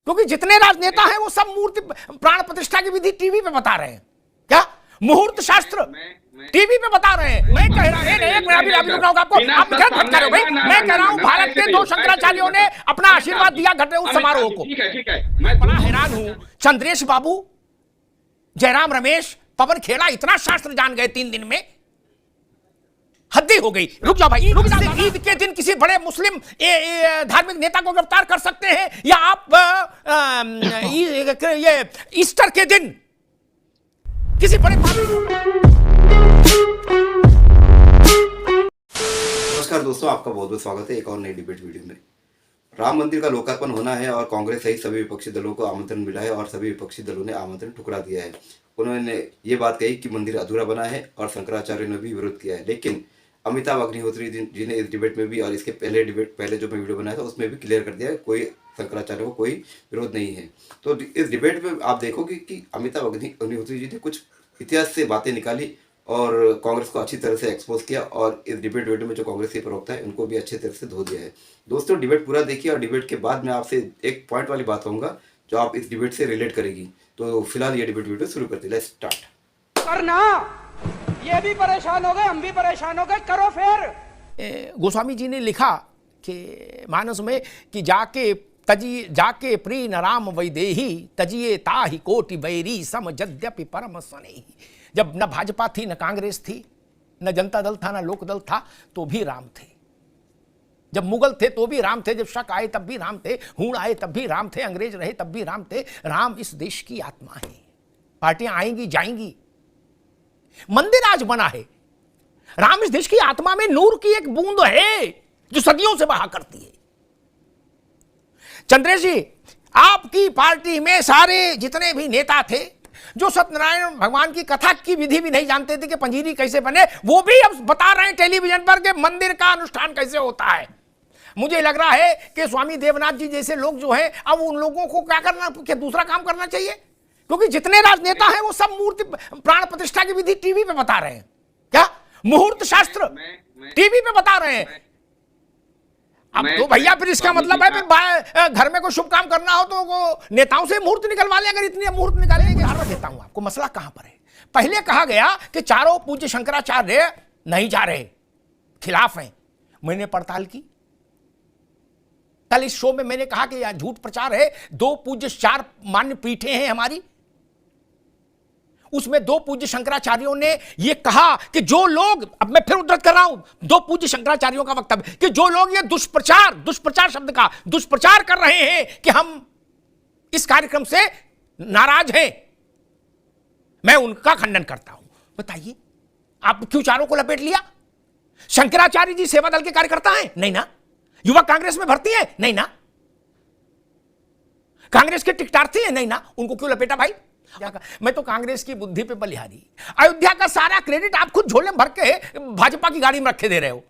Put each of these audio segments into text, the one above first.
क्योंकि जितने राजनेता हैं वो सब मूर्ति प्राण प्रतिष्ठा की विधि टीवी पे बता रहे हैं। क्या मुहूर्त शास्त्र टीवी पे बता रहे हैं। मैं कह रहा हूं आपको, आप घर भटका रहे हो भाई। मैं कह रहा हूं भारत के 2 शंकराचार्यों ने अपना आशीर्वाद दिया घटे उस समारोह को। मैं बड़ा हैरान हूं, चंद्रेश बाबू, जयराम रमेश, पवन खेड़ा इतना शास्त्र जान गए 3 दिन में, हद्दी हो गई। रुक जाओ भाई, रुक जाओ। ईद के दिन किसी बड़े मुस्लिम धार्मिक नेता को गिरफ्तार कर सकते हैं, या आप ये ईस्टर के दिन किसी बड़े। नमस्कार दोस्तों, आपका बहुत बहुत स्वागत है एक और नई डिबेट वीडियो में। राम मंदिर का लोकार्पण होना है और कांग्रेस सहित सभी विपक्षी दलों को आमंत्रण मिला है और सभी विपक्षी दलों ने आमंत्रण ठुकरा दिया है। उन्होंने ये बात कही कि मंदिर अधूरा बना है और शंकराचार्य ने भी विरोध किया है। लेकिन अमिताभ अग्निहोत्री जी ने इस डिबेट में भी और इसके पहले जो मैं वीडियो बनाया था उसमें भी क्लियर कर दिया है, कोई शंकराचार्य को कोई विरोध नहीं है। तो इस डिबेट में आप देखोगे कि अमिताभ अग्निहोत्री जी ने कुछ इतिहास से बातें निकाली और कांग्रेस को अच्छी तरह से एक्सपोज किया, और इस डिबेट वीडियो में जो कांग्रेस के प्रवक्ता है उनको भी अच्छी तरह से धो दिया है। दोस्तों, डिबेट पूरा देखिए और डिबेट के बाद मैं आपसे एक पॉइंट वाली बात कहूँगा जो आप इस डिबेट से रिलेट करेगी। तो फिलहाल ये डिबेट वीडियो शुरू करते हैं। Let's start. करना, ये भी परेशान हो गए, हम भी परेशान हो गए, करो फिर। गोस्वामी जी ने लिखा कि मानस में कि जाके प्री न राम वैदेही तजिए ताहि कोटि बैरी सम यद्यपि परम स्नेही। जब न भाजपा थी, न कांग्रेस थी, न जनता दल था, न लोक दल था, तो भी राम थे। जब मुगल थे तो भी राम थे, जब शक आए तब भी राम थे, हूण आए तब भी राम थे, अंग्रेज रहे तब भी राम थे। राम इस देश की आत्मा है। पार्टियां आएंगी जाएंगी, मंदिर आज बना है। राम इस देश की आत्मा में नूर की एक बूंद है जो सदियों से बहा करती है। चंद्रेश जी, आपकी पार्टी में सारे जितने भी नेता थे जो सत्यनारायण भगवान की कथा की विधि भी नहीं जानते थे कि पंजीरी कैसे बने, वो भी अब बता रहे हैं टेलीविजन पर कि मंदिर का अनुष्ठान कैसे होता है। मुझे लग रहा है कि स्वामी देवनाथ जी जैसे लोग जो हैं, अब उन लोगों को क्या करना, क्या दूसरा काम करना चाहिए, क्योंकि जितने राजनेता हैं वो सब मूर्ति प्राण प्रतिष्ठा की विधि टीवी पे बता रहे हैं। क्या मुहूर्त शास्त्र टीवी पे बता रहे हैं। अब तो भैया फिर इसका मतलब है फिर घर में कोई शुभ काम करना हो तो वो नेताओं से मुहूर्त निकलवा ले। अगर इतनी मुहूर्त निकालेंगे, आरोप देता हूं आपको, मसला कहां पर है। पहले कहा गया कि चारों पूज्य शंकराचार्य नहीं जा रहे, खिलाफ हैं। मैंने पड़ताल की, कल इस शो में मैंने कहा कि यह झूठ प्रचार है। 2 पूज्य 4 मान्य पीठें हैं हमारी, उसमें 2 पूज्य शंकराचार्यों ने यह कहा कि जो लोग, अब मैं फिर उद्धृत कर रहा हूं 2 पूज्य शंकराचार्यों का वक्तव्य, कि जो लोग ये दुष्प्रचार शब्द का दुष्प्रचार कर रहे हैं कि हम इस कार्यक्रम से नाराज हैं, मैं उनका खंडन करता हूं। बताइए, आप क्यों चारों को लपेट लिया? शंकराचार्य जी सेवा दल के कार्यकर्ता हैं? नहीं ना। युवा कांग्रेस में भर्ती है? नहीं ना। कांग्रेस के टिकटार्थी है? नहीं ना। उनको क्यों लपेटा भाई? मैं तो कांग्रेस की बुद्धि पे बलिहारी। अयोध्या का सारा क्रेडिट आप खुद झोले में भर के भाजपा की गाड़ी में रखे दे रहे हो,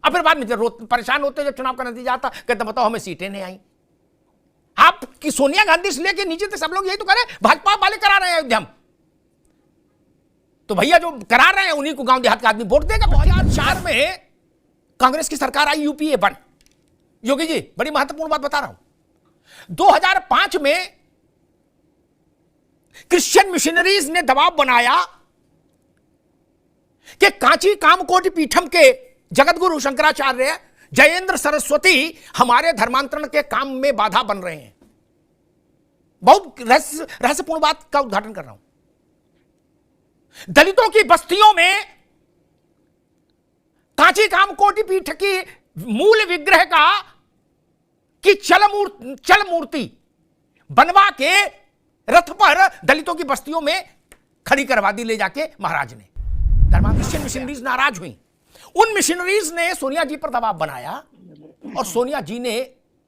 और फिर बाद में परेशान होते जब चुनाव का नतीजा आता, कहते बताओ हमें सीटें नहीं आई। आपकी सोनिया गांधी से लेके नीचे तक सब लोग यही तो करें, भाजपा वाले करा रहे हैं अयोध्या में। तो भैया जो करा रहे हैं उन्हीं को गांव देहात का आदमी वोट देगा। 2004 में कांग्रेस की सरकार आई, यूपीए बन। योगी जी, बड़ी महत्वपूर्ण बात बता रहा हूं। 2005 में क्रिश्चियन मिशनरीज ने दबाव बनाया कि कांची कामकोटि पीठम के जगतगुरु शंकराचार्य जयेंद्र सरस्वती हमारे धर्मांतरण के काम में बाधा बन रहे हैं। बहुत रहस्यपूर्ण बात का उद्घाटन कर रहा हूं। दलितों की बस्तियों में कांची कामकोटि पीठ की मूल विग्रह का की चल मूर्ति बनवा के रथ पर दलितों की बस्तियों में खड़ी करवा दी ले जाके महाराज ने। क्रिश्चियन मिशनरीज नाराज हुई। उन मिशनरीज ने सोनिया जी पर दबाव बनाया, और सोनिया जी ने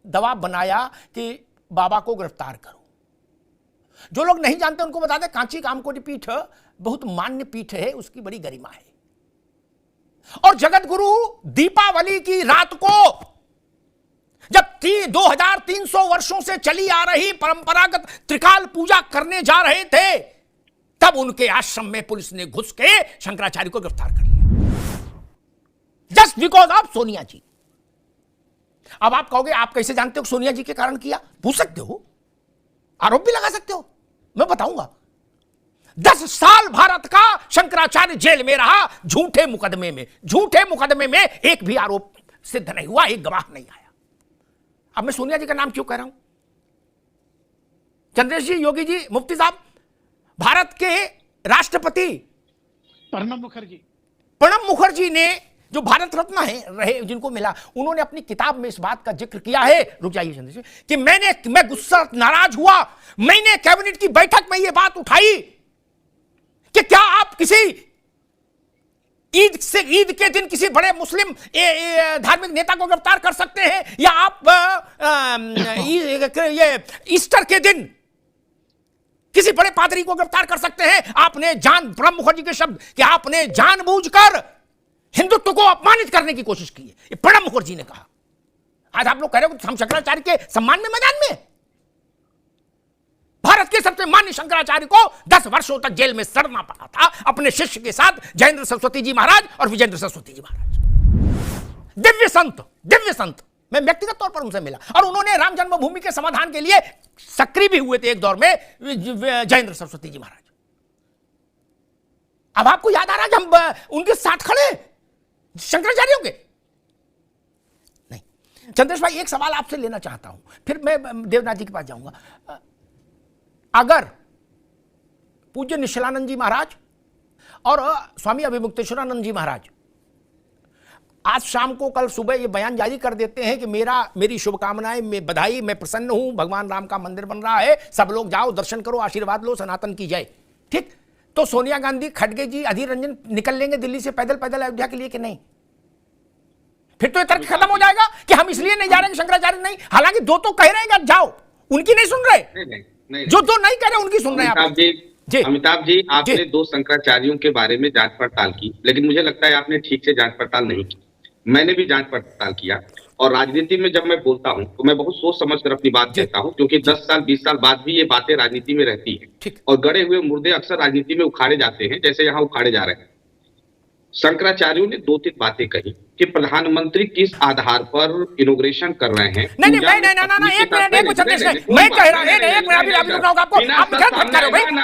दबाव बनाया कि बाबा को गिरफ्तार करो। जो लोग नहीं जानते उनको बता दें, कांची कामकोटि पीठ बहुत मान्य पीठ है, उसकी बड़ी गरिमा है। और जगत गुरु दीपावली की रात को, जब 2300 वर्षों से चली आ रही परंपरागत त्रिकाल पूजा करने जा रहे थे, तब उनके आश्रम में पुलिस ने घुस के शंकराचार्य को गिरफ्तार कर लिया, जस्ट बिकॉज ऑफ सोनिया जी। अब आप कहोगे आप कैसे जानते हो सोनिया जी के कारण किया? पूछ सकते हो, आरोप भी लगा सकते हो, मैं बताऊंगा। 10 साल भारत का शंकराचार्य जेल में रहा, झूठे मुकदमे में। झूठे मुकदमे में एक भी आरोप सिद्ध नहीं हुआ, एक गवाह नहीं आया। अब मैं सोनिया जी का नाम क्यों कह रहा हूं? चंद्रेश जी, योगी जी, मुफ्ती साहब, भारत के राष्ट्रपति प्रणब मुखर्जी ने, जो भारत रत्न है रहे, जिनको मिला, उन्होंने अपनी किताब में इस बात का जिक्र किया है, रुक जाइए चंद्रेश जी, कि मैं गुस्सा, नाराज हुआ, मैंने कैबिनेट की बैठक में यह बात उठाई कि क्या आप किसी ईद के दिन किसी बड़े मुस्लिम धार्मिक नेता को गिरफ्तार कर सकते हैं, या आप ये ईस्टर के दिन किसी बड़े पादरी को गिरफ्तार कर सकते हैं? आपने प्रणब मुखर्जी के शब्द कि आपने जानबूझकर हिंदुत्व को अपमानित करने की कोशिश की है, ये प्रणब मुखर्जी ने कहा। आज आप लोग कह रहे हो हम शंकराचार्य के सम्मान में मैदान में। भारत के सबसे मान्य शंकराचार्य को 10 वर्षों तक जेल में सड़ना पड़ा था, अपने शिष्य के साथ जयेंद्र सरस्वती जी महाराज और विजेंद्र सरस्वती जी महाराज। दिव्य संत, मैं व्यक्तिगत तौर पर उनसे मिला, और उन्होंने राम जन्मभूमि के समाधान के लिए सक्रिय भी हुए थे एक दौर में, जयेंद्र सरस्वती जी महाराज। अब आपको याद आ रहा है कि हम उनके साथ खड़े शंकराचार्यों के? नहीं। चंद्रेश भाई, एक सवाल आपसे लेना चाहता हूं, फिर मैं देवनाथ जी के पास जाऊंगा। अगर पूज्य निश्चलानंद जी महाराज और स्वामी अभिमुक्तेश्वरानंद जी महाराज आज शाम को, कल सुबह ये बयान जारी कर देते हैं कि मेरी शुभकामनाएं, मैं बधाई, मैं प्रसन्न हूं, भगवान राम का मंदिर बन रहा है, सब लोग जाओ, दर्शन करो, आशीर्वाद लो, सनातन की जय, ठीक, तो सोनिया गांधी, खड़गे जी, अधीर रंजन निकल लेंगे दिल्ली से पैदल अयोध्या के लिए कि नहीं? फिर तो ये तर्क खत्म हो जाएगा कि हम इसलिए नहीं जा रहे कि शंकराचार्य नहीं, हालांकि दो तो कह रहे हैं कि जाओ, उनकी नहीं सुन रहे, नहीं। जो दो नहीं कह रहे उनकी सुन रहे हैं। अमिताभ जी, आपने 2 शंकराचार्यों के बारे में जांच पड़ताल की, लेकिन मुझे लगता है आपने ठीक से जांच पड़ताल नहीं की। मैंने भी जांच पड़ताल किया, और राजनीति में जब मैं बोलता हूं तो मैं बहुत सोच समझ कर अपनी बात कहता हूं, क्योंकि 10 साल 20 साल बाद भी ये बातें राजनीति में रहती हैं, और गड़े हुए मुर्दे अक्सर राजनीति में उखाड़े जाते हैं, जैसे यहाँ उखाड़े जा रहे हैं। शंकराचार्यों ने 2-3 बातें कही कि प्रधानमंत्री किस आधार पर इनोग्रेशन कर रहे हैं। नहीं, एक मिनट, मैं कह रहा हूं,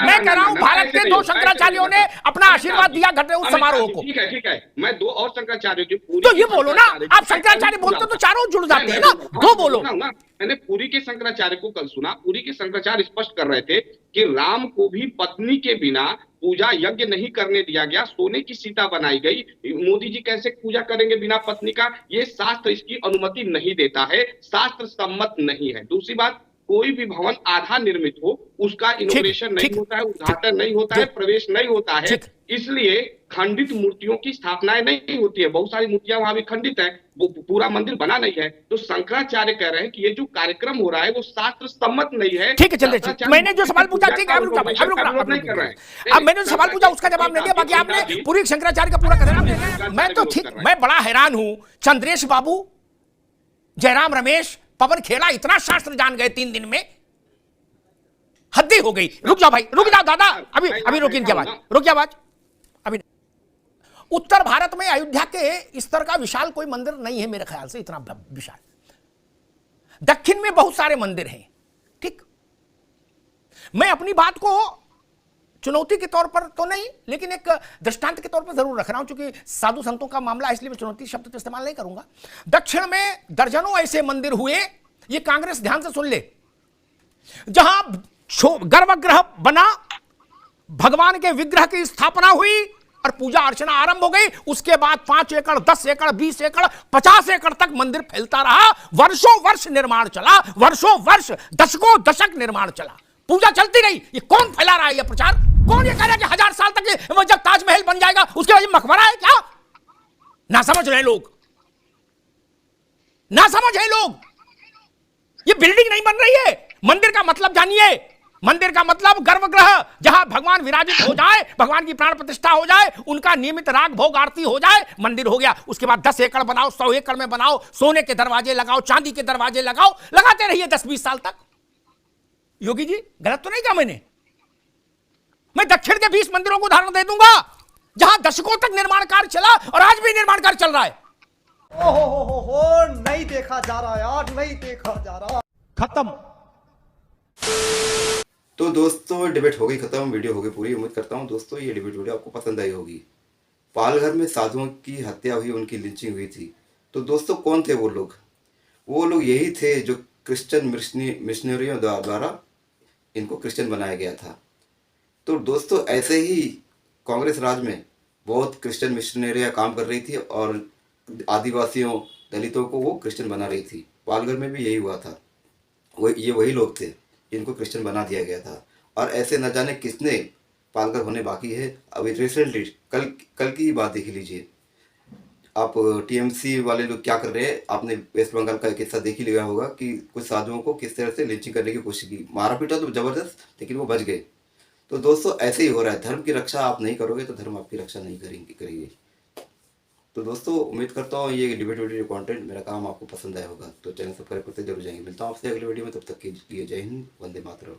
मैं कह रहा हूं भारत के 2 शंकराचार्यों ने अपना आशीर्वाद दिया घटे उस समारोह को। ठीक है, मैं 2 और शंकराचार्यों की तो ये बोलो ना, आप शंकराचार्य बोलते तो चारों जुड़ जाते हैं ना, 2 बोलो। मैंने पुरी के शंकराचार्य को कल सुना, पुरी के शंकराचार्य स्पष्ट कर रहे थे कि राम को भी पत्नी के बिना पूजा यज्ञ नहीं करने दिया गया, सोने की सीता बनाई गई। मोदी जी कैसे पूजा करेंगे बिना पत्नी का? ये शास्त्र इसकी अनुमति नहीं देता है, शास्त्र सम्मत नहीं है। दूसरी बात, कोई भी भवन आधा निर्मित हो उसका इनोग्रेशन नहीं होता है, उद्घाटन नहीं होता है, प्रवेश नहीं होता है, इसलिए खंडित मूर्तियों की स्थापनाएं नहीं होती है। बहुत सारी मूर्तियां वहां भी खंडित है, वो पूरा मंदिर बना नहीं है। तो शंकराचार्य कह रहे हैं कि ये जो कार्यक्रम हो रहा है वो शास्त्र सम्मत नहीं है। ठीक है, चलिए, मैंने जो सवाल पूछा, ठीक है, अब मैंने जो सवाल पूछा उसका जवाब नहीं दिया, बाकी आपने पूरी शंकराचार्य का पूरा कर। मैं तो ठीक, मैं बड़ा हैरान हूं, चंद्रेश बाबू, जयराम रमेश, पवन खेड़ा इतना शास्त्र जान गए 3 दिन में, हद्दी हो गई। रुक जाओ भाई, रुक जाओ दादा, अभी रुक इनकी आवाज, रुक जाओ आवाज। अभी उत्तर भारत में अयोध्या के स्तर का विशाल कोई मंदिर नहीं है मेरे ख्याल से, इतना विशाल। दक्षिण में बहुत सारे मंदिर हैं, ठीक। मैं अपनी बात को चुनौती के तौर पर तो नहीं, लेकिन एक दृष्टांत के तौर पर जरूर रख रहा हूं, क्योंकि साधु संतों का मामला, इसलिए मैं चुनौती शब्द तो इस्तेमाल नहीं करूंगा। दक्षिण में दर्जनों ऐसे मंदिर हुए, ये कांग्रेस ध्यान से सुन ले, जहां गर्भगृह बना, भगवान के विग्रह की स्थापना हुई और पूजा अर्चना आरंभ हो गई। उसके बाद 5 एकड़, 10 एकड़, 20 एकड़, 50 एकड़ तक मंदिर फैलता रहा, वर्षों वर्ष निर्माण चला, वर्षों वर्ष, दशकों दशक निर्माण चला, पूजा चलती रही। ये कौन फैला रहा है ये प्रचार? कौन ये कह रहा है कि 1000 साल तक जब ताजमहल बन जाएगा उसके बाद मकबरा है क्या? ना समझ रहे लोग, ना समझ रहे लोग। ये बिल्डिंग नहीं बन रही है, मंदिर का मतलब जानिए। मंदिर का मतलब गर्भगृह, जहां भगवान विराजित हो जाए, भगवान की प्राण प्रतिष्ठा हो जाए, उनका नियमित राग भोग आरती हो जाए, मंदिर हो गया। उसके बाद 10 एकड़ बनाओ, 100 एकड़ में बनाओ, सोने के दरवाजे लगाओ, चांदी के दरवाजे लगाओ, लगाते रहिए 10-20 साल तक। योगी जी, गलत तो नहीं कहा मैंने? मैं दक्षिण के 20 मंदिरों को उदाहरण दे दूंगा जहां दशकों तक निर्माण कार्य चला और आज भी निर्माण कार्य चल रहा है। ओहो, नहीं देखा जा रहा यार, नहीं देखा जा रहा। खत्म। तो दोस्तों डिबेट हो गई खत्म, वीडियो हो गई पूरी। उम्मीद करता हूँ दोस्तों ये डिबेट वीडियो आपको पसंद आई होगी। पालघर में साधुओं की हत्या हुई, उनकी लिंचिंग हुई थी। तो दोस्तों कौन थे वो लोग? वो लोग यही थे जो क्रिश्चियन मिशनरियों द्वारा इनको क्रिश्चियन बनाया गया था। तो दोस्तों ऐसे ही कांग्रेस राज में बहुत क्रिश्चियन मिशनरियाँ काम कर रही थी और आदिवासियों दलितों को वो क्रिश्चियन बना रही थी। पालघर में भी यही हुआ था। ये वही लोग थे जिनको क्रिश्चियन बना दिया गया था। और ऐसे न जाने किसने पालघर होने बाकी है। अभी रिसेंटली कल की ही बात देख लीजिए आप, टीएमसी वाले लोग क्या कर रहे हैं। आपने वेस्ट बंगाल का एक किस्सा देख ही लिया होगा कि कुछ साधुओं को किस तरह से लिंचिंग करने की कोशिश की। मारा पीटा तो जबरदस्त, लेकिन वो बच गए। तो दोस्तों ऐसे ही हो रहा है। धर्म की रक्षा आप नहीं करोगे तो धर्म आपकी रक्षा नहीं करेगी। तो दोस्तों उम्मीद करता हूँ ये डिबेट वीडियो कंटेंट मेरा काम आपको पसंद आया होगा। तो चैनल सब्सक्राइब करते जरूर जाएंगे। मिलता हूँ आपसे अगले वीडियो में, तब तक के लिए जय हिंद, वंदे मातरम।